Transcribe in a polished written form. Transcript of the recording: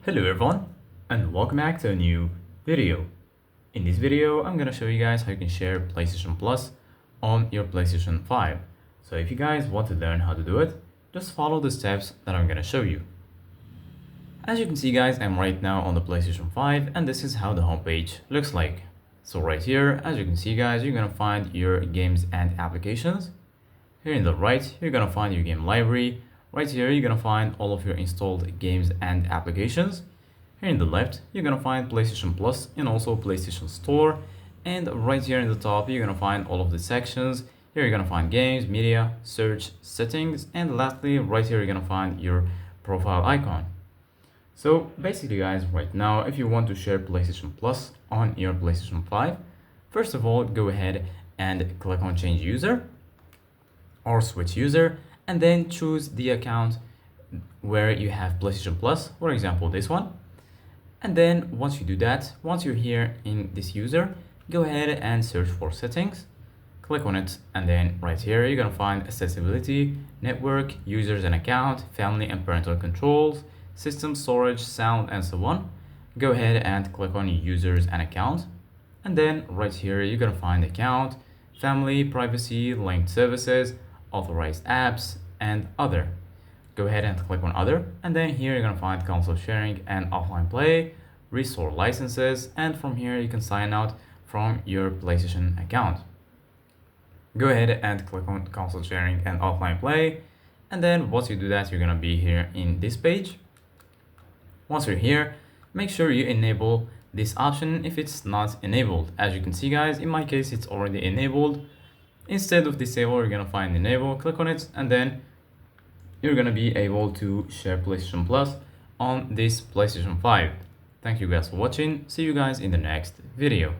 Hello everyone and welcome back to a new video. In this video, I'm gonna show you guys how you can share PlayStation Plus on your PlayStation 5. So if you guys want to learn how to do it, just follow the steps that I'm gonna show you. As you can see guys, I'm right now on the PlayStation 5 and this is how the homepage looks like. So right here, as you can see guys, you're gonna find your games and applications. Here in the right, you're gonna find your game library. Right here, you're gonna find all of your installed games and applications. Here in the left, you're gonna find PlayStation Plus and also PlayStation Store. And right here in the top, you're gonna find all of the sections. Here you're gonna find games, media, search, settings, and lastly, right here, you're gonna find your profile icon. So basically guys, right now, if you want to share PlayStation Plus on your PlayStation 5, first of all, go ahead and click on change user or switch user, and then choose the account where you have PlayStation Plus, for example this one. And then once you do that, once you're here in this user, go ahead and search for settings, click on it, and then right here you're gonna find accessibility, network, users and account, family and parental controls, system, storage, sound, and so on. Go ahead and click on users and account, and then right here you're gonna find account, family, privacy, linked services, authorized apps, and other. Go ahead and click on other, and then here you're gonna find console sharing and offline play, restore licenses, and from here you can sign out from your PlayStation account. Go ahead and click on console sharing and offline play, and then once you do that, you're gonna be here in this page. Once you're here, make sure you enable this option if it's not enabled. As you can see guys, in my case it's already enabled. Instead of disable, you're gonna find enable, click on it, and then you're gonna be able to share PlayStation Plus on this PlayStation 5. Thank you guys for watching. See you guys in the next video.